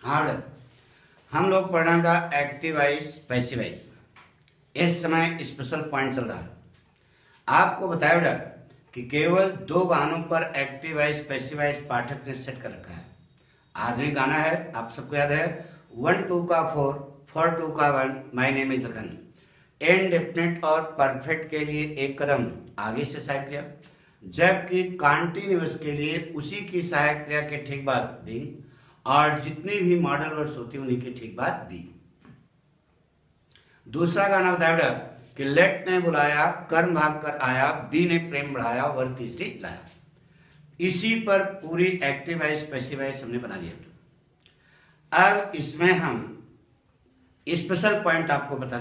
हाँ बेटा, हम लोग पढ़ रहे हैं एक्टिव वॉइस पैसिव वॉइस। इस समय स्पेशल पॉइंट चल रहा है। आपको बताया बेटा कि केवल 2 गानों पर एक्टिव वॉइस पैसिव वॉइस पाठक ने सेट कर रखा है। आधुनिक गाना है, आप सबको याद है, 1 2 का 4 4 2 का 1, my name is Lakhan. Indefinite और परफेक्ट के लिए एक कदम आगे से सहायक क्रिया, जबकि कॉन्टिन्यूअस के लिए उसी की सहायक क्रिया के ठीक बाद बीइंग, और जितनी भी मॉडल वर्ड्स होती है उन्हीं के ठीक बाद बी। दूसरा गाना बताया बेटा कि लेट ने बुलाया, कर्म भाग कर आया, बी ने प्रेम बढ़ाया, वर तीसरी लाया। इसी पर पूरी एक्टिव वॉइस पैसिव वॉइस हमने बना दिया। अब इसमें हम स्पेशल पॉइंट आपको बता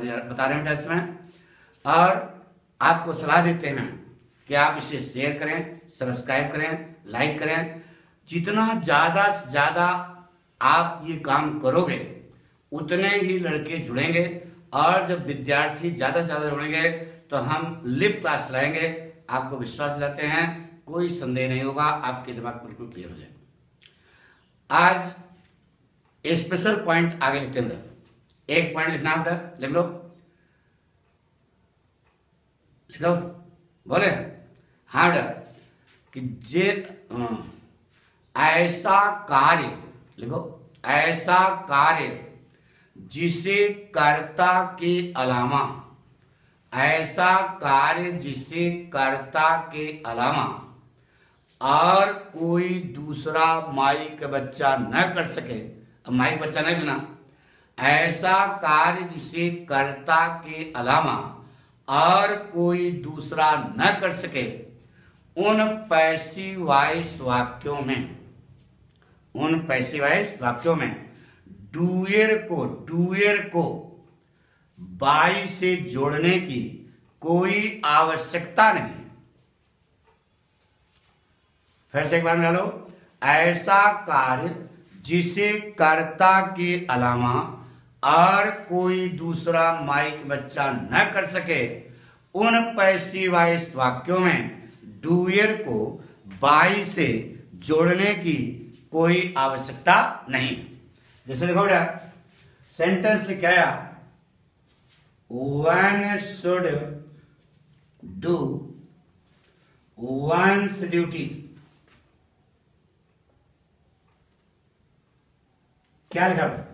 रहे हैं इसमें, और आपको सलाह देते हैं कि आप इसे शेयर करें, सब्सक्राइब करें, लाइक करें। जितना ज्यादा से ज्यादा आप ये काम करोगे उतने ही लड़के जुड़ेंगे, और जब विद्यार्थी ज्यादा से ज्यादा जुड़ेंगे तो हम लिप क्लास चलाएंगे। आपको विश्वास दिलाते हैं, कोई संदेह नहीं होगा, आपके दिमाग बिल्कुल क्लियर हो जाएगा। आज स्पेशल पॉइंट आगे लिखते हैं। एक पॉइंट लिखना बेटा, लिख लो, लिखो, बोले हाँ बेटा कि जे ऐसा कार्य, लिखो, ऐसा कार्य जिसे कर्ता के अलावा, ऐसा कार्य जिसे कर्ता के अलावा और कोई दूसरा माई का बच्चा न कर सके। अब माई का बच्चा नहीं लेना, ऐसा कार्य जिसे कर्ता के अलावा और कोई दूसरा न कर सके, उन पैसिव वॉइस वाक्यों में, उन पैसिव वॉइस वाक्यों में डूयर को बाई से जोड़ने की कोई आवश्यकता नहीं। फिर से एक बार मिला लो, ऐसा कार्य जिसे कर्ता के अलावा और कोई दूसरा माइक बच्चा न कर सके, उन पैसिव वॉइस वाक्यों में डूयर को बाई से जोड़ने की कोई आवश्यकता नहीं। जैसे देखो बेटा, सेंटेंस लिखा आया, one should do once duty. क्या लिखा बेटा?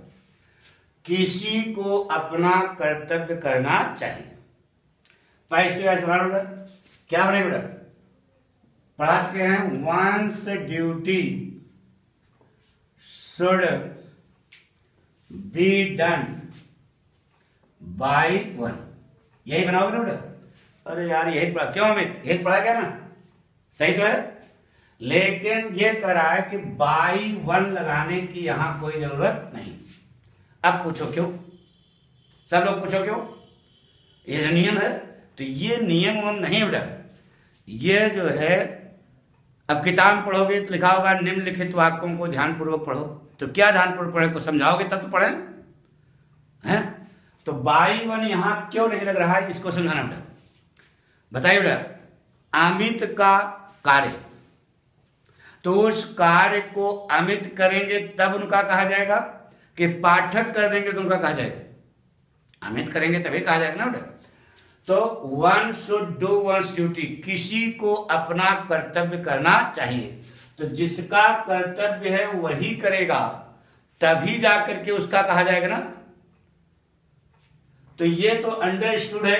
किसी को अपना कर्तव्य करना चाहिए। पैसे वैसे बना बेटा, क्या बने बेटा? पढ़ा चुके हैं, once duty should be done by one. यही बनाओगे ना बेटा? अरे यार यही पढ़ा, क्यों अमित? यही पढ़ा क्या ना? सही तो है, लेकिन ये कह रहा है कि बाई वन लगाने की यहां कोई जरूरत नहीं। अब पूछो क्यों? सब लोग पूछो क्यों? ये नियम है, तो ये नियम नहीं बेटा, ये जो है, अब किताब पढ़ोगे तो लिखा होगा निम्नलिखित वाक्यों को ध्यानपूर्वक पढ़ो। तो क्या ध्यानपूर्वक पढ़े? को समझाओगे तब तो पढ़े हैं। तो बाई वन यहां क्यों नहीं लग रहा है, इसको समझाना बेटा। बताइए बेटा, अमित का कार्य, तो उस कार्य को अमित करेंगे तब उनका कहा जाएगा, कि पाठक कर देंगे तो उनका कहा जाएगा? अमित करेंगे तभी कहा जाएगा ना बेटा। तो one should do once duty, किसी को अपना कर्तव्य करना चाहिए। तो जिसका कर्तव्य है वही करेगा, तभी जाकर के उसका कहा जाएगा ना। तो ये तो अंडरस्टूड है,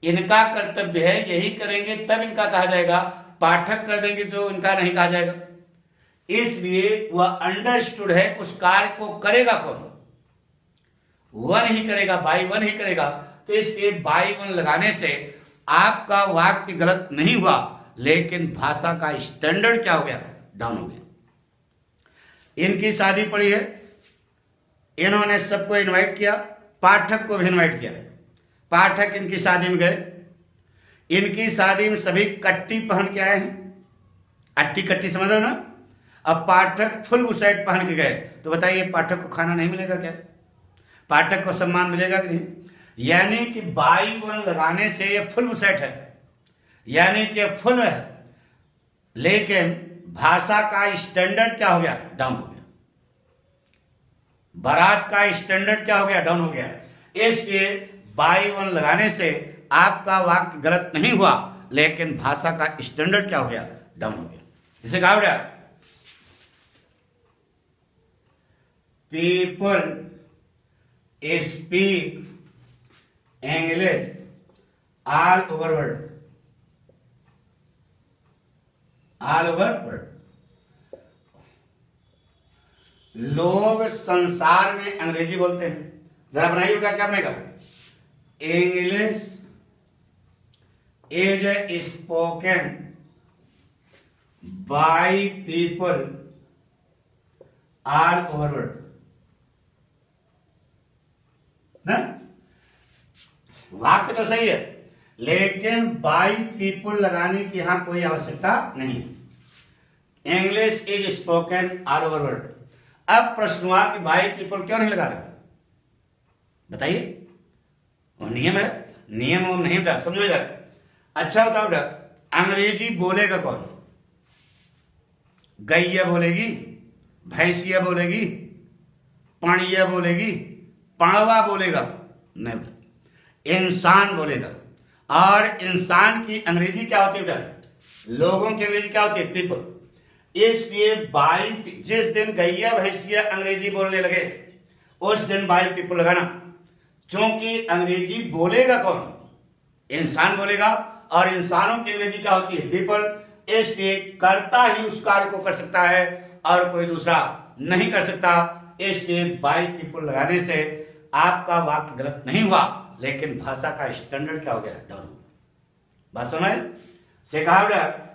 इनका कर्तव्य है, यही करेंगे तब इनका कहा जाएगा। पाठक कर देंगे तो इनका नहीं कहा जाएगा। इसलिए वह अंडरस्टूड है, उस कार्य को करेगा कौन? वन ही करेगा, बाई वन ही करेगा। तो इसलिए बाई वन लगाने से आपका वाक्य गलत नहीं हुआ, लेकिन भाषा का स्टैंडर्ड क्या हो गया? डाउन हो गया। इनकी शादी पड़ी है, इन्होंने सबको इनवाइट किया, पाठक को भी इनवाइट किया। पाठक इनकी शादी में गए, इनकी शादी में सभी कट्टी पहन के आए हैं। अट्टी कट्टी समझ रहे हो ना? अब पाठक फुल बुशर्ट पहन के गए, तो बताइए पाठक को खाना नहीं मिलेगा क्या? पाठक को सम्मान मिलेगा कि नहीं? यानी कि बाई वन लगाने से ये फुल बुशर्ट है, यानी कि फुल है, लेकिन भाषा का स्टैंडर्ड क्या हो गया? डाउन हो गया। बारात का स्टैंडर्ड क्या हो गया, डाउन हो गया। इसलिए बाई वन लगाने से आपका वाक्य गलत नहीं हुआ, लेकिन भाषा का स्टैंडर्ड क्या हो गया, डाउन हो गया। जिसे कहा गया people speak English all over world, all over world. लोग संसार में अंग्रेजी बोलते हैं। जरा बनाइए बेटा, क्या बनेगा, English is spoken by people all over world ना। वाक्य तो सही है, लेकिन बाय पीपल लगाने की यहां कोई आवश्यकता नहीं है। English is spoken all over world. अब प्रश्न हुआ कि बाय पीपल क्यों नहीं लगा रहा, बताइए। वो नियम है, नियम और नहीं बेटा, समझो इधर। अच्छा बताओ बेटा, अंग्रेजी बोलेगा कौन, गैया बोलेगी, भैंसिया बोलेगी, पाणिया बोलेगी, पाणवा बोलेगा, नहीं बेटा, इंसान बोलेगा। और इंसान की अंग्रेजी क्या होती है बेटा, लोगों की अंग्रेजी क्या होती है, पीपल। इसलिए बाई, जिस दिन गैया भैंसिया अंग्रेजी बोलने लगे उस दिन बाई पीपल लगाना, क्योंकि अंग्रेजी बोलेगा कौन, इंसान बोलेगा, और इंसानों की अंग्रेजी क्या होती है, पीपल। इसलिए कर्ता ही उस कार्य को कर सकता है और कोई दूसरा नहीं कर सकता। इसलिए बाई पीपल लगाने से आपका वाक्य गलत नहीं हुआ, लेकिन भाषा का स्टैंडर्ड क्या हो गया, डाउन हो गया। बात समझ से कहा बेटा,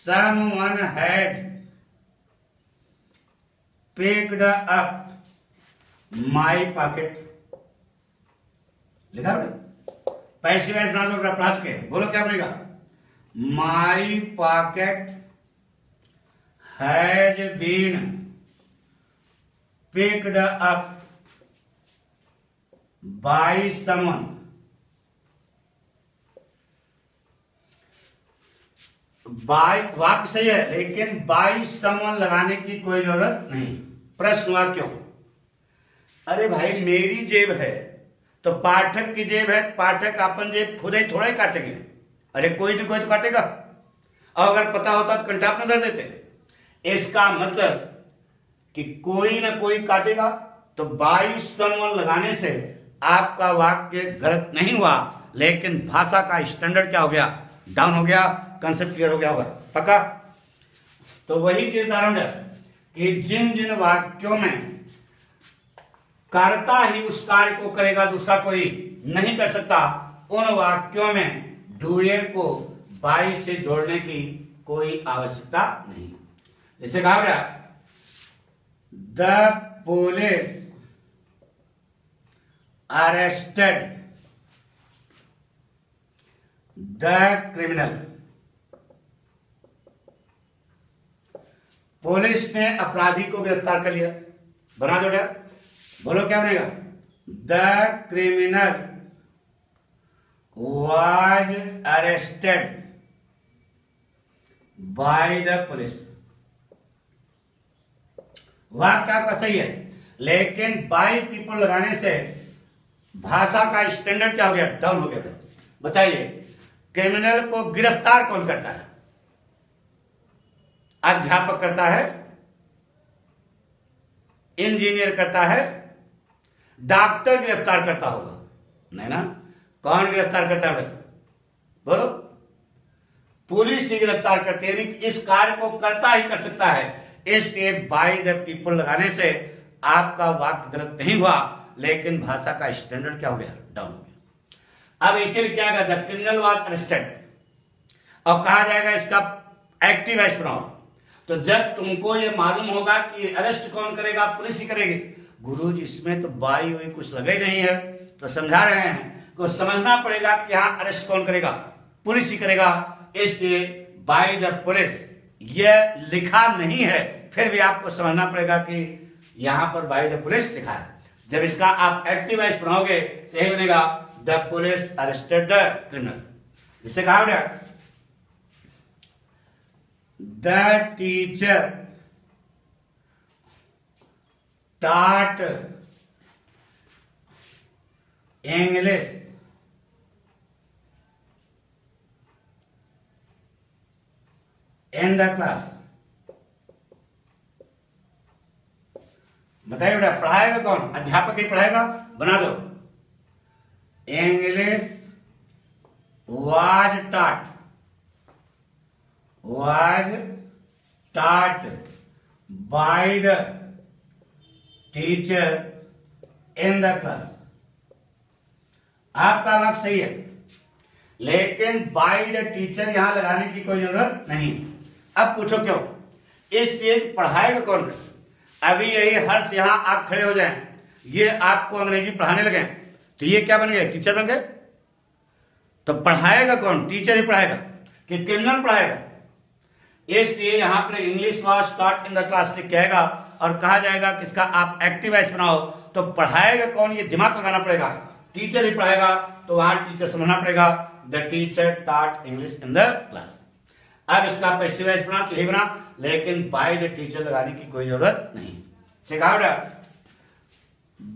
someone has picked up my pocket, लिखा बेटा, पैसिव वॉइस बना दो बेटा, पढ़ा चुके, बोलो क्या बोलेगा, my pocket has been picked up by someone. By वाक्य सही है, लेकिन बाय समवन लगाने की कोई जरूरत नहीं। प्रश्न हुआ क्यों, अरे भाई मेरी जेब है तो पाठक की जेब है, पाठक अपन जेब खुद ही थोड़ा ही काटेंगे, अरे कोई ना कोई तो काटेगा, और अगर पता होता तो कंटाप में धर देते। इसका मतलब कि कोई ना कोई काटेगा, तो बाय समवन लगाने से आपका वाक्य गलत नहीं हुआ, लेकिन भाषा का स्टैंडर्ड क्या हो गया, डाउन हो गया। कंसेप्ट क्लियर हो गया होगा, पक्का। तो वही चीज उदाहरण है कि जिन जिन वाक्यों में कर्ता ही उस कार्य को करेगा, दूसरा कोई नहीं कर सकता, उन वाक्यों में डूयर को बाई से जोड़ने की कोई आवश्यकता नहीं। जैसे कहा गया, the police arrested the criminal. Police ने अपराधी को गिरफ्तार कर लिया, बना दो बेटा, बोलो क्या बनेगा, the criminal was arrested bye the police. वाक्य आपका सही है, लेकिन बाय पीपल लगाने से भाषा का स्टैंडर्ड क्या हो गया, डाउन हो गया। बताइए, क्रिमिनल को गिरफ्तार कौन करता है, अध्यापक करता है, इंजीनियर करता है, डॉक्टर गिरफ्तार करता होगा, नहीं ना। कौन गिरफ्तार करता है बोलो, पुलिस ही गिरफ्तार करती है। इस कार्य को करता ही कर सकता है, इसलिए बाय द पीपल लगाने से आपका वाक्य गलत नहीं हुआ, लेकिन भाषा का स्टैंडर्ड क्या हो गया, डाउन हो गया। अब इसीलिए क्या कहता है, क्रिमिनल वाज अरेस्टेड, और कहा जाएगा इसका एक्टिव वॉइस बनाओ। तो जब तुमको ये मालूम होगा कि अरेस्ट कौन करेगा, पुलिस ही करेगी, गुरुजी इसमें तो बाई हुई कुछ लगे नहीं है, तो समझा रहे हैं को समझना पड़ेगा कि यहां अरेस्ट कौन करेगा, पुलिस ही करेगा। इसलिए बाय द पुलिस यह लिखा नहीं है, फिर भी आपको समझना पड़ेगा कि यहां पर बाय द पुलिस लिखा है। जब इसका आप एक्टिव वॉइस बनाओगे तो यही बनेगा, the police arrested the criminal. जिससे कहा गया, the teacher taught English in the class। बताइए बेटा, पढ़ाएगा कौन? अध्यापक ही पढ़ाएगा, बना दो। English was taught by the teacher in the class। आपका वाक्य सही है, लेकिन बाय द टीचर यहां लगाने की कोई जरूरत नहीं। अब पूछो क्यों? इसलिए पढ़ाएगा कौन? अभी यही हर्ष यहां आप खड़े हो जाएं, ये आपको अंग्रेजी पढ़ाने लगे तो ये क्या बन गए? टीचर बन गए। तो पढ़ाएगा कौन? टीचर ही पढ़ाएगा कि क्रिमिनल पढ़ाएगा? इसलिए यहां पर English was taught in the class कहेगा और कहा जाएगा कि इसका आप एक्टिव वॉइस बनाओ। तो पढ़ाएगा कौन? ये दिमाग लगाना पड़ेगा। टीचर ही पढ़ाएगा, तो वहां टीचर समझना पड़ेगा। The teacher taught English in the class. अब इसका पैसिव वॉइस बना तो यही बना, लेकिन बाय द टीचर लगाने की कोई जरूरत नहीं। सिखाओ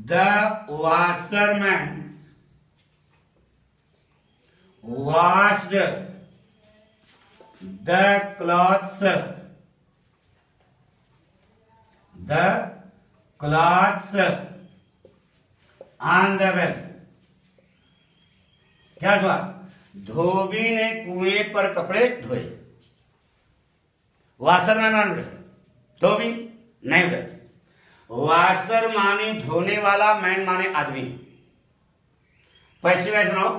the washerman washed the clothes on the well। क्या हुआ? धोबी ने कुएं पर कपड़े धोए। वाशर मैन धोबी नहीं बेटा, वाशर माने धोने वाला, मैन माने आदमी। पैसिव वॉइस बनाओ।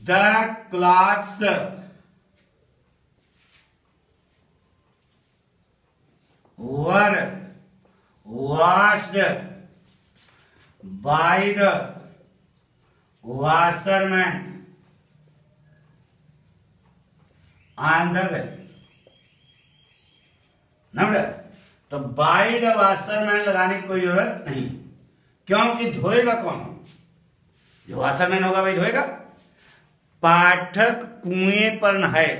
The clothes were washed by the washerman on the well। तो बाय द वाशरमैन लगाने की कोई जरूरत नहीं, क्योंकि धोएगा कौन? जो वाशरमैन होगा वही धोएगा। पाठक कुएं पर नहाए,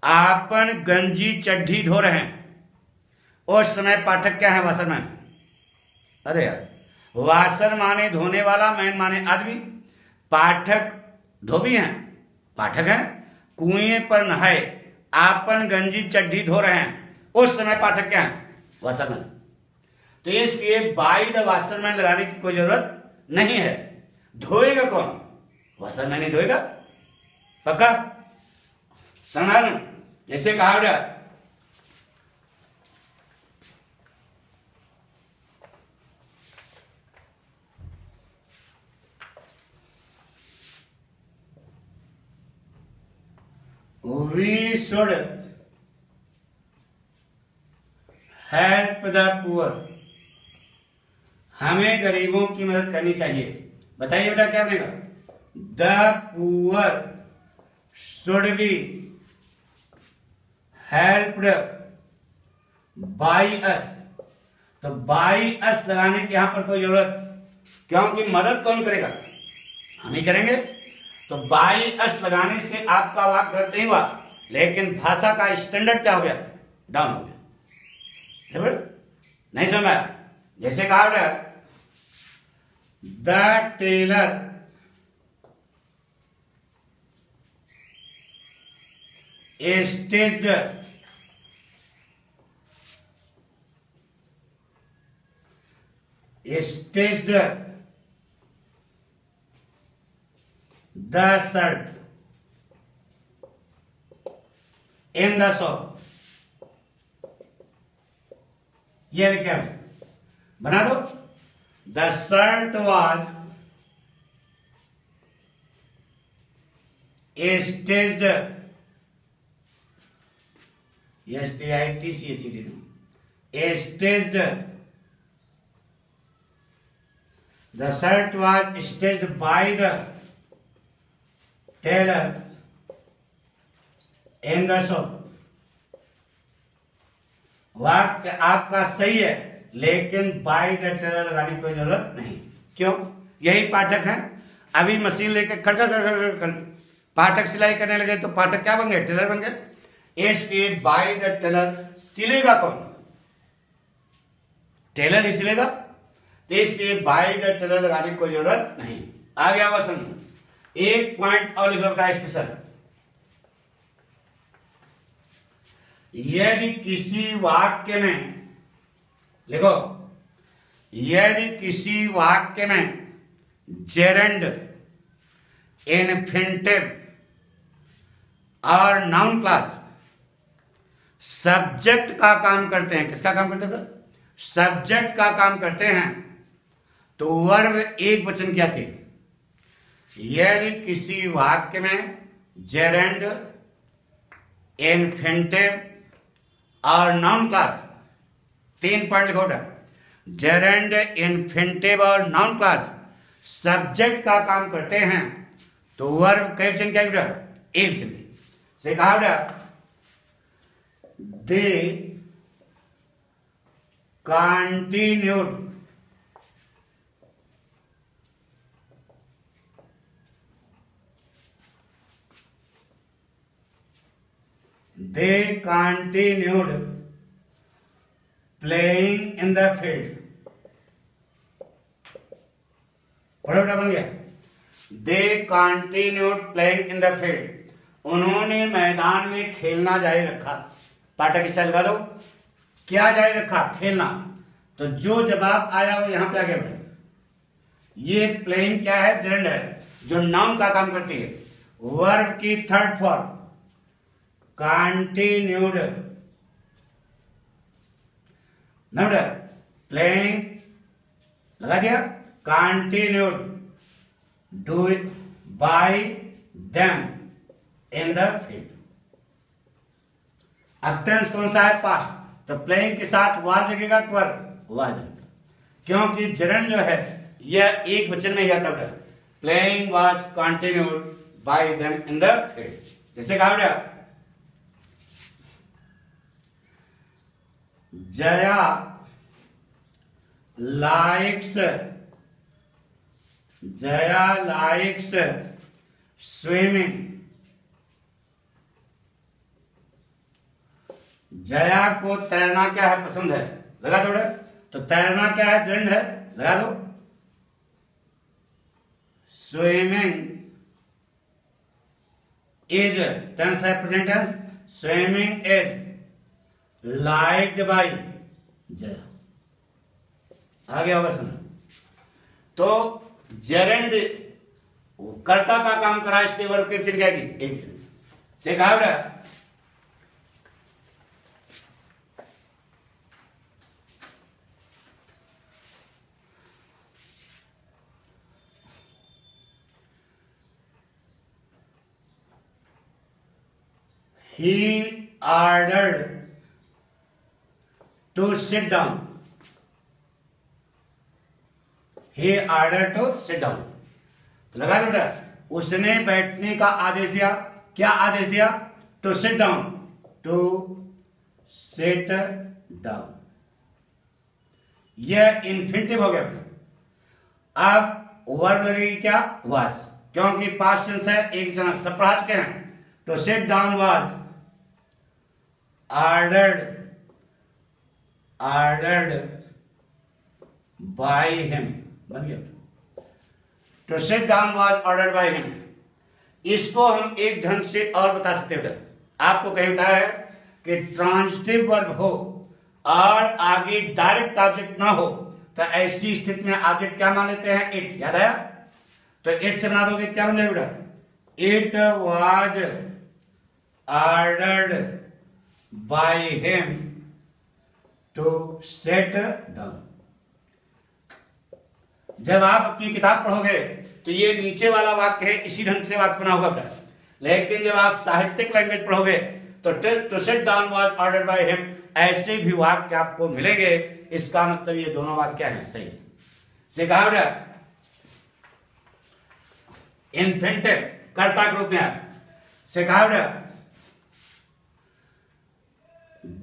आपन गंजी चड्ढी धो रहे हैं। उस समय पाठक क्या है? वाशरमैन। अरे यार, वाशर माने धोने वाला, मैन माने आदमी। पाठक धोबी हैं, पाठक हैं। कुएं पर नहाए, आपन गंजी चड्ढी धो रहे हैं। उस समय पाठक क्या है? वाशरमैन। तो इसलिए बाय द वाशरमैन लगाने की कोई जरूरत नहीं है। धोएगा कौन? वाशरमैन ही धोएगा। पक्का? समझा? जैसे कहा गया we should help the poor। हमें गरीबों की मदद करनी चाहिए। बताइए बेटा क्या बनेगा? The poor should be helped by us। तो by us लगाने की यहां पर कोई जरूरत, क्योंकि मदद कौन करेगा? हम ही करेंगे। तो बाय अस लगाने से आपका वाक्य गलत नहीं हुआ, लेकिन भाषा का स्टैंडर्ड क्या हो गया? डाउन हो गया। नहीं समझ आया? जैसे कहा the tailor stitched the shirt in the shop। ये क्या बना दो? The shirt was staged, staged। The shirt was staged by the tailor in the shop। वाक्य आपका सही है, लेकिन बाय द टेलर लगाने की कोई जरूरत नहीं। क्यों? यही पाठक हैं। अभी मशीन लेकर खड़खड़ पाठक सिलाई करने लगे तो पाठक क्या बन गए? टेलर बन गए। इसलिए बाय द टेलर सिलेगा कौन? टेलर ही सिलेगा, तो इसलिए बाय द टेलर लगाने की कोई जरूरत नहीं। आ गया हुआ सुन, एक पॉइंट और लिखो का स्पेशल। यदि किसी वाक्य में लिखो, यदि किसी वाक्य में जेरेंड, इन्फिनिटिव और नाउन क्लास सब्जेक्ट का काम करते हैं, किसका काम करते हैं? सब्जेक्ट का काम करते हैं, तो वर्ब एक वचन क्या थे? यदि किसी वाक्य में जेरेंड, इन्फिनिटिव और नाउन क्लास, 3 पॉइंट लिखो। जेरेंड, इन्फिनिटिव और नाउन क्लास सब्जेक्ट का काम करते हैं, तो वर्ब कई वचन क्या बेटा? एक वचन से कहा बेटा, they continued playing in the field। बड़ा बेटा बन गया, they continued playing in the field, उन्होंने मैदान में खेलना जारी रखा। पाठक स्टाइल लगा दो, क्या जारी रखा? खेलना। तो जो जवाब आया वो यहां पे आ गया बेटा। ये प्लेइंग क्या है? जेरेंड है, जो नाउन का काम करती है। वर्ब की थर्ड फॉर्म कंटिन्यूड, प्लेइंग लगा दिया, continued do by them in the field. अब टेंस कौन सा है? पास्ट, तो प्लेइंग के साथ वाज लगेगा, वाज लगेगा, क्योंकि जेरेंड जो है यह एक वचन नहीं आता बेटा। Playing was continued bye them in the field. जैसे कहा बेटा, जया लाइक्स स्विमिंग। जया को तैरना क्या है? पसंद है। लगा दो, तो तैरना क्या है? जेरेंड है, लगा दो। स्विमिंग इज टेंस है, present tense. Swimming is liked by Jaya. आ गया होगा समझ। तो जेरेंड कर्ता का काम करा, इसलिए वर्ब की वचन क्या की? एक से कहा बेटा, he ordered to sit down। he ordered to sit down, तो लगा दो बेटा, उसने बैठने का आदेश दिया। क्या आदेश दिया? To sit down, to sit down. यह इन्फिनिटिव हो गया बेटा। अब वर्ब लगेगी क्या? वाज, क्योंकि पास्ट टेंस है, एक जन सब पढ़ा चुके हैं। To sit down was ordered by him, बन गया। To sit down was ordered by him। इसको हम एक ढंग से और बता सकते हैं। आपको कहीं बताया है कि ट्रांजिटिव वर्ब हो और आगे डायरेक्ट ऑब्जेक्ट ना हो, तो ऐसी स्थिति में ऑब्जेक्ट क्या मान लेते हैं? इट। याद आया? तो इट से बना दोगे, क्या बन जाएगा? It was ordered by him to sit down। जब आप अपनी किताब पढ़ोगे तो ये नीचे वाला वाक्य है, इसी ढंग से वाक्य बना होगा बेटा। लेकिन जब आप साहित्यिक लैंग्वेज पढ़ोगे तो to sit down was ordered by him, ऐसे भी वाक्य आपको मिलेंगे। इसका मतलब ये दोनों वाक्य हैं सही से कहा बेटा। इन्फिनिटिव कर्ता के रूप में से कहा बेटा,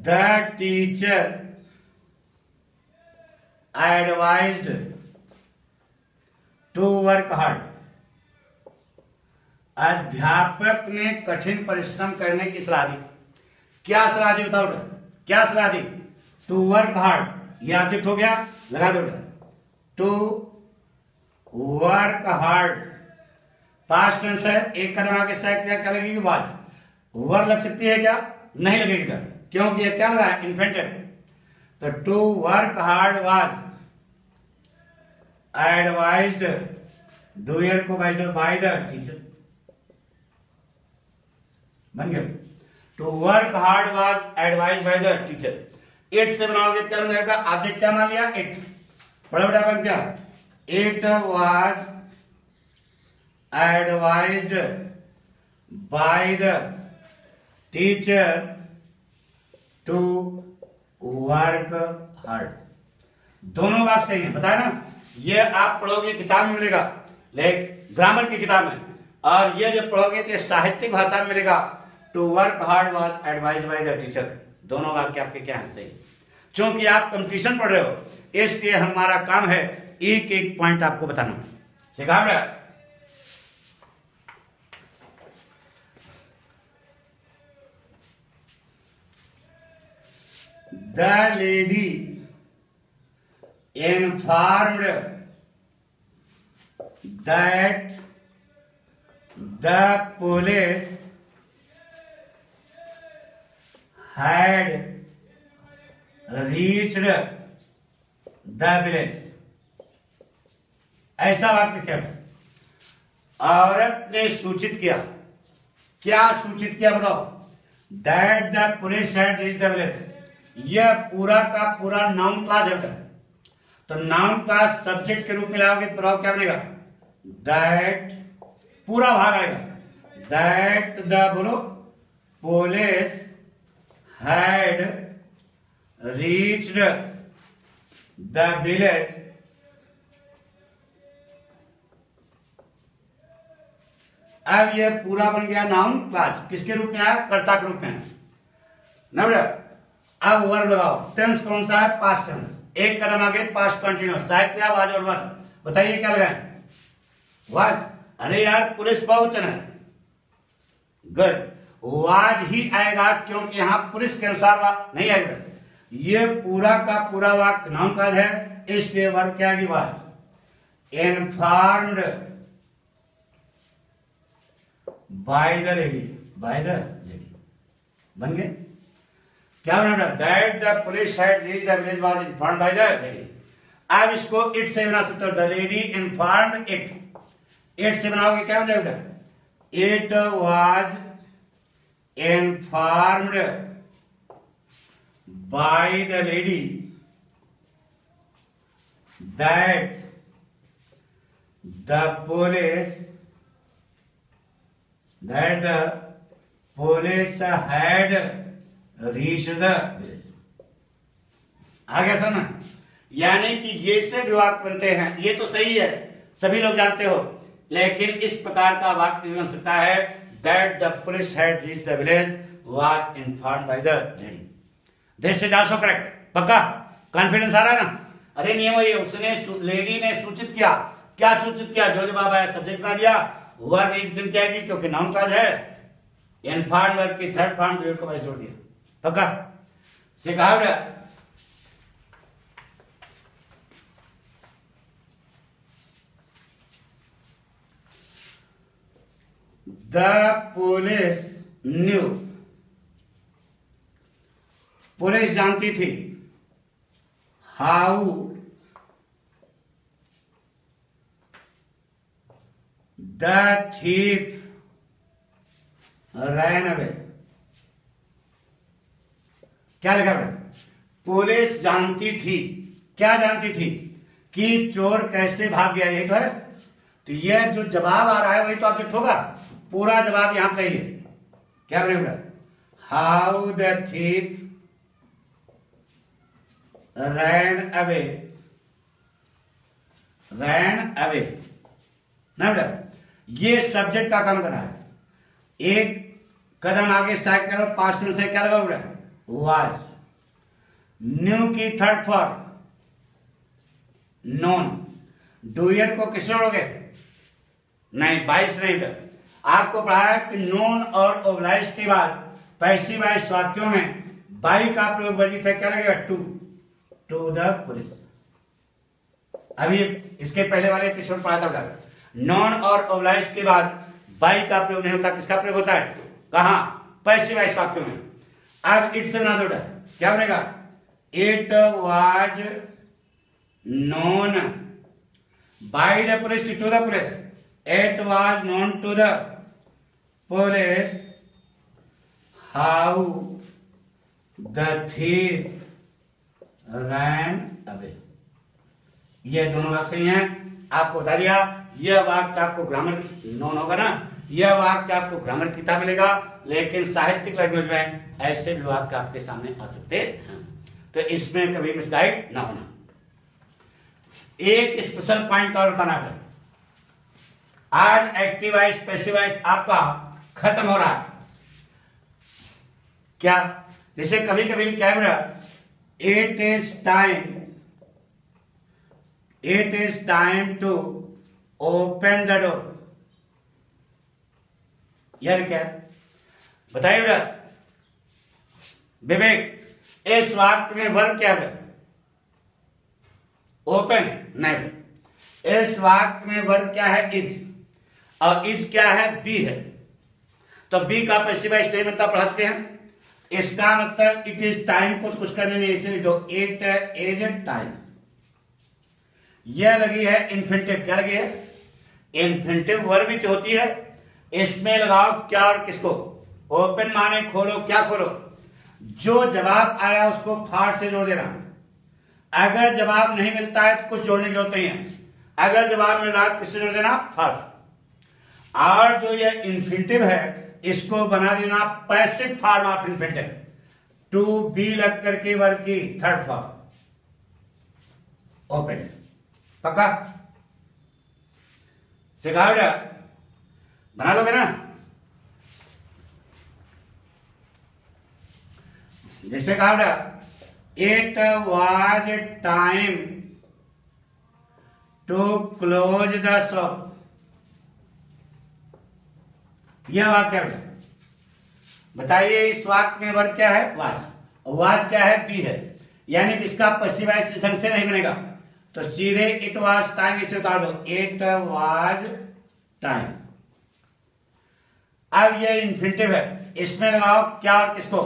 the teacher advised to work hard। अध्यापक ने कठिन परिश्रम करने की सलाह दी। क्या सलाह दी? बताओ, क्या सलाह दी? टू वर्क हार्ड, ये ऑब्जेक्ट हो गया, लगा दो बेटा। To work hard, past tense है, एक कदम आगे साइड क्या लगेगी, वाज। वर लग सकती है क्या, नहीं लगेगी बेटा, क्योंकि ये क्या लगा है, इन्फेंटेड। तो to work hard was advised, doer को बाय द टीचर, बन गया। To work hard was advised by the teacher. It से बनाओगे क्या बन जाएगा, ऑब्जेक्ट क्या मान लिया, इट। बड़ा बड़ा बन गया, it was advised by the teacher to work hard. दोनों वाक्य सही है, बताया ना। ये आप पढ़ोगे किताब में मिलेगा, लेकिन ग्रामर की किताब में, और ये जब पढ़ोगे तो साहित्यिक भाषा में मिलेगा। To work hard was advised by the teacher, दोनों वाक्य आपके क्या है, सही। क्योंकि आप कंपटीशन पढ़ रहे हो, इसलिए हमारा काम है एक एक पॉइंट आपको बताना। सिखा रहा है। The lady informed that the police had reached the village। ऐसा वाक्य क्या है, औरत ने सूचित किया, क्या सूचित किया बताओ, that the police had reached the village. यह पूरा का पूरा नाउन क्लास है। तो नाउन क्लास सब्जेक्ट के रूप में लाओगे तो प्रभाव क्या बनेगा, दैट, पूरा भाग आएगा, दैट द, बोलो, police had reached the village अब ये पूरा बन गया नाउन क्लास। किसके रूप में आया, कर्ता के रूप में ना बेटा। अब वर्ब लगाओ, टेंस कौन सा है, पास्ट टेंस, एक कदम आगे पास्ट कंटिन्यूअस, साइड क्या, वाज और वर। बताइए क्या लगाएं, वाज। अरे यार पुलिस बहुवचन है, गुड, वाज ही आएगा क्योंकि यहां पुलिस के अनुसार नहीं आएगा। ये पूरा का पूरा वाक्य नाउन क्लास है, इसलिए वर्ब क्या आएगी, was. Informed by the lady, by the lady, बन गए। क्या बना, that the police had reached the village was informed by the lady. अब इसको इट से बना सकते हो, the lady informed it. It से बनाओगे क्या हो जाएगा, it was informed by the lady that the police had reached the village. आगे सुना, यानी कि ये से भी वाक्य बनते हैं, ये तो सही है, सभी लोग जानते हो, लेकिन इस प्रकार का वाक्य भी बन सकता है, that the police had reached the village was informed by the lady. This is also correct. पक्का कॉन्फिडेंस आ रहा है ना। अरे नियम है, उसने, लेडी ने सूचित किया, क्या सूचित किया, जो जवाब आया सब्जेक्ट बना दिया, वर्ब एक जन क्या आएगी क्योंकि नाउन क्लास है, इन्फॉर्म्ड वर्ब की थर्ड फॉर्म डूयर को छोड़ दिया। पक्का से कहा बेटा। द पुलिस न्यू, पुलिस जानती थी, how the thief ran away. क्या लिखा बेटा, पुलिस जानती थी, क्या जानती थी, कि चोर कैसे भाग गया, यही तो है। तो यह जो जवाब आ रहा है वही तो ऑब्जेक्ट होगा, पूरा जवाब यहां पे है। क्या बनेगा बेटा, how the thief ran away, ran away ना बेटा। ये सब्जेक्ट का काम कर रहा है, एक कदम आगे साइड करो, पास्ट टेंस से क्या लगा बेटा, वाज। न्यू की थर्ड फॉर्म नोन, डूयर को किससे जोड़ोगे, नहीं, 22 नहीं बेटा। आपको पढ़ा है कि नोन और ओब्लाइज के बाद पैसिव वॉइस वाक्यों में बाई का प्रयोग वर्जित है, क्या लगेगा, टू टू द पुलिस। अभी इसके पहले वाले एपिसोड पढ़ा था बेटा, नॉन और ओब्लाइज के बाद बाई का प्रयोग नहीं होता, किसका प्रयोग होता है? कहां? पैसिव वॉइस वाक्यों में। अब इट से बना दो बेटा, क्या बनेगा? It was known by the police to the police, it was known to the police how the thief ran away. ये दोनों वाक्य सही हैं, आपको बता दिया। यह वाक्य आपको ग्रामर नॉन होगा ना, यह वाक्य आपको ग्रामर की किताब मिलेगा, लेकिन साहित्यिक लैंग्वेज में ऐसे भी वाक्य आपके सामने आ सकते हैं, तो इसमें कभी मिसगाइड ना होना। एक स्पेशल पॉइंट और बताना है, आज एक्टिव वॉइस पैसिव वॉइस आपका खत्म हो रहा है। क्या? जैसे कभी कभी क्या है, it is time to open the door. यार क्या बताइए बेटा विवेक, इस वाक्य में वर्ब क्या है? ओपन नहीं, इस वाक्य में वर्ब क्या है? इज, और इज क्या है? बी है। तो बी का पैसिव वॉइस नहीं बनता, पढ़ा चुके हैं। इसका मतलब इट इज टाइम को तो कुछ करने नहीं, इसे लिख दो इट इज टाइम। यह लगी है इन्फिनिटिव, क्या लगी है? इन्फिनिटिव वर्ब भी होती है, इसमें लगाओ क्या और किसको? ओपन माने खोलो, क्या खोलो? जो जवाब आया उसको फाड़ से जोड़ देना। अगर जवाब नहीं मिलता है तो कुछ जोड़ने की जरूरत नहीं है, अगर जवाब मिल रहा है तो किससे जोड़ देना? फाड़ से। और जो ये इन्फिनिटिव है इसको बना देना passive form of infinitive, to be लग करके वर्ब की थर्ड फॉर्म ओपन। पक्का सिखा बेटा, बना लोगे ना? जैसे कहा बेटा, it was time to close the shop. यह वाक्य है, बताइए इस वाक्य में वर्ब क्या है? वाज। वाज क्या है? बी है, यानी कि इसका पैसिव वॉइस इस ढंग से नहीं बनेगा, तो सीधे इट वाज टाइम इसे उतार दो, इट वाज टाइम। अब ये इन्फिनिटिव है, इसमें लगाओ क्या और किसको?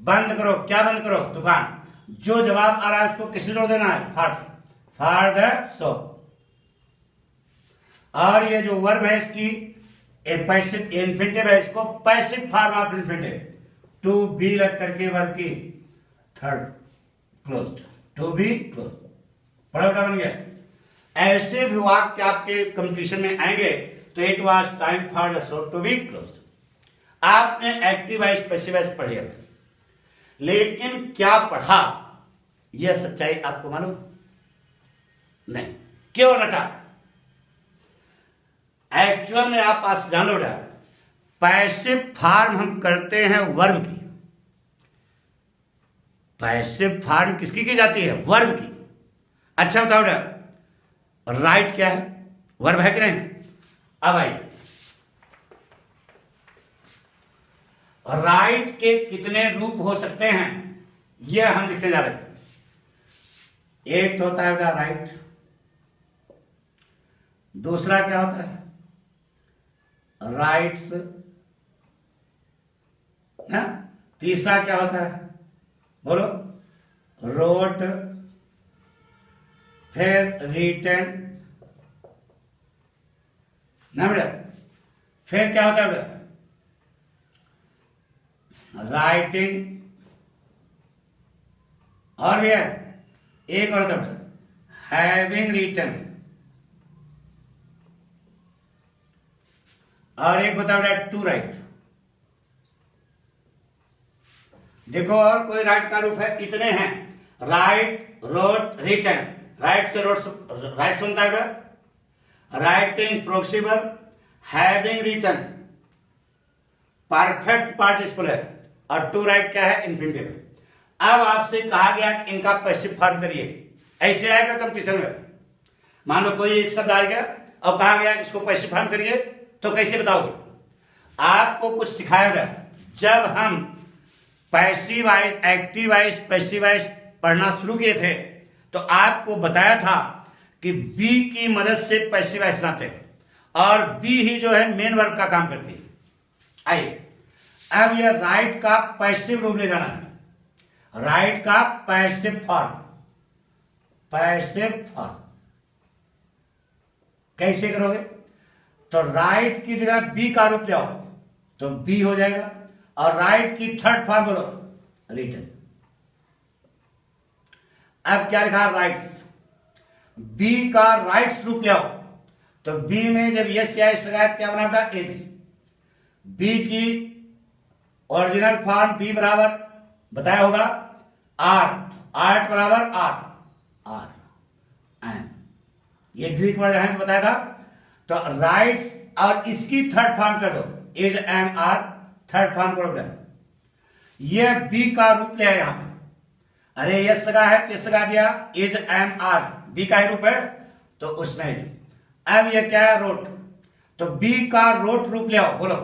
बंद करो, क्या बंद करो? दुकान। जो जवाब आ रहा है उसको किससे जोड़ देना है? फार से, फार द शॉप। और ये जो वर्ब है इसकी पैसिव इन्फिनिटिव है, इसको passive form of infinitive, to be लग करके वर्ब की third closed, to be closed. बड़ा बड़ा बन गया। ऐसे भी वाक्य आपके कंपटीशन में आएंगे, तो it was time for the shop to be closed. आपने एक्टिव वॉइस पैसिव वॉइस पढ़ी है, लेकिन क्या पढ़ा यह सच्चाई आपको मालूम नहीं, क्यों रटा? एक्चुअल में आप पास जान लो, पैसिव फॉर्म हम करते हैं वर्ब की। पैसिव फॉर्म किसकी की जाती है? वर्ब की। अच्छा बताओ राइट क्या है? वर्ब है कि नहीं? अब आइए, राइट के कितने रूप हो सकते हैं यह हम लिखने जा रहे हैं। एक तो होता है बेटा राइट, दूसरा क्या होता है? राइट्स, ना? तीसरा क्या होता है? बोलो। रोट, फिर रिटन, ना बेटा? फिर क्या होता है बेटा? राइटिंग, और भी है एक और होता है हैविंग रिटन, और एक होता है टू राइट। देखो और कोई राइट का रूप है? इतने हैं, राइट, रोट, रिटन। राइट से रोट, राइट से बनता है writing proximal, having written perfect participle है, और टू राइट क्या है? इन्फिनिटिव। अब आपसे कहा गया कि इनका पैसिव फॉर्म करिए, ऐसे आएगा कंपटीशन में। मान लो कोई एक शब्द आ गया और कहा गया कि इसको पैसिव फॉर्म करिए, तो कैसे बताओगे? आपको कुछ सिखाएगा। जब हम passive voice, active voice, passive voice पढ़ना शुरू किए थे, तो आपको बताया था कि बी की मदद से पैसिव वॉइस बनाते हैं और बी ही जो है मेन वर्ब का काम करती है। आइए अब यह राइट का पैसिव रूप ले जाना है, राइट का पैसिव फॉर्म। पैसिव फॉर्म कैसे करोगे? तो राइट की जगह बी का रूप ले आओ तो बी हो जाएगा, और राइट की थर्ड फॉर्म बोलो रिटन। अब क्या लिखा? राइट्स। बी का राइट्स रूप ले आओ तो बी में जब यस या एस लगाया क्या बना था? इज। बी की ओरिजिनल फॉर्म बी बराबर बताया होगा आर, आर्ट बराबर आर, आर एम, ये ग्रीक वर्ड है तो बताया था। तो राइट्स और इसकी थर्ड फॉर्म कर दो, is am are, third form करो डन। ये बी का रूप ले आए यहां पे। अरे यस लगा है तो यस लगा दिया, इज एम आर बी का ही रूप है तो उसमें। अब ये क्या है? रोट। तो बी का रोट रूप ले आओ, बोलो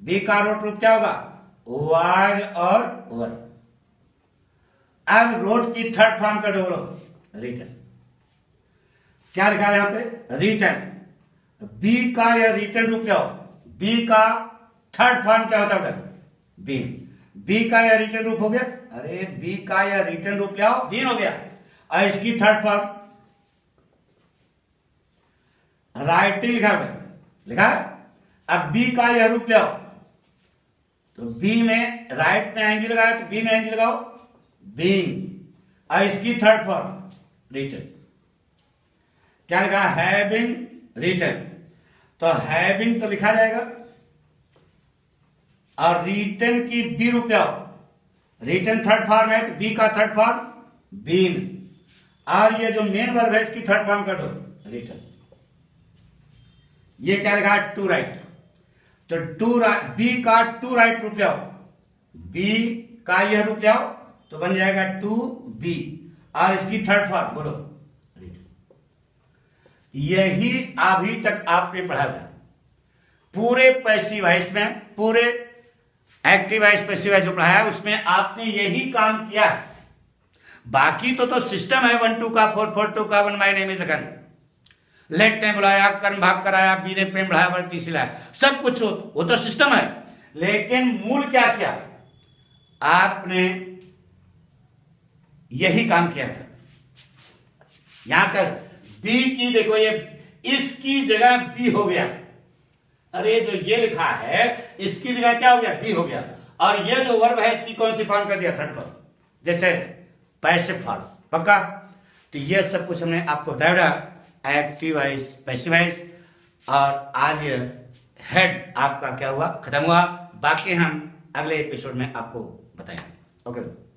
बी का रोट रूप क्या होगा? वाज और वर। अब रोट की थर्ड फॉर्म कर दो, बोलो रिटर्न। क्या लिखा है यहां पे? रिटर्न। बी का या रिटर्न रूप ले आओ, बी का थर्ड फॉर्म क्या होता है? बीन। बी का या रिटर्न रूप हो गया? अरे बी का या रिटर्न रूप ले आओ, बीन हो गया। और इसकी थर्ड फॉर्म राइटिंग लिखा है, लिखा है। अब बी का यह रूप ले आओ तो बी में राइट में एनजी लगाया तो बी में एनजी लगाओ, बीइंग। और इसकी थर्ड फॉर्म रिटर्न। क्या लिखा? Having return. तो हैविंग तो लिखा जाएगा, और रिटर्न की बी रूप ले आओ, रिटर्न थर्ड फॉर्म है तो बी का थर्ड फॉर्म बीन, और ये जो मेन वर्ब है इसकी थर्ड फॉर्म कर दो रिटर्न। ये क्या लिखा? To write. तो टू राइट, बी का टू राइट रूप ले आओ, बी का यह रूप ले आओ तो बन जाएगा टू बी, और इसकी थर्ड फॉर्म बोलो रिटर्न। यही अभी तक आपने पढ़ा था पूरे पैसिव वॉइस में, पूरे एक्टिव वॉइस पैसिव वॉइस जो पढ़ाया उसमें आपने यही काम किया। बाकी तो सिस्टम है 1 2 का, 4 4 2 का, 1 माय नेम इज लगन, लेट ने बुलाया, कर्म भाग कराया, बी ने प्रेम बढ़ाया, वर्ती सिलाया, सब कुछ वो तो सिस्टम है। लेकिन मूल क्या किया? आपने यही काम किया था। यहां तक बी की देखो, ये इसकी जगह बी हो गया। अरे जो ये लिखा है इसकी जगह क्या हो गया? बी हो गया। और ये जो वर्ब है इसकी कौन सी फॉर्म कर दिया? थर्ड फॉर्म, जैसे पैसिव फॉर्म। पक्का? तो ये सब कुछ हमने आपको बताया, एक्टिव वॉइस, पैसिव वॉइस, और आज हेड आपका क्या हुआ? खत्म हुआ। बाकी हम अगले एपिसोड में आपको बताएंगे। ओके।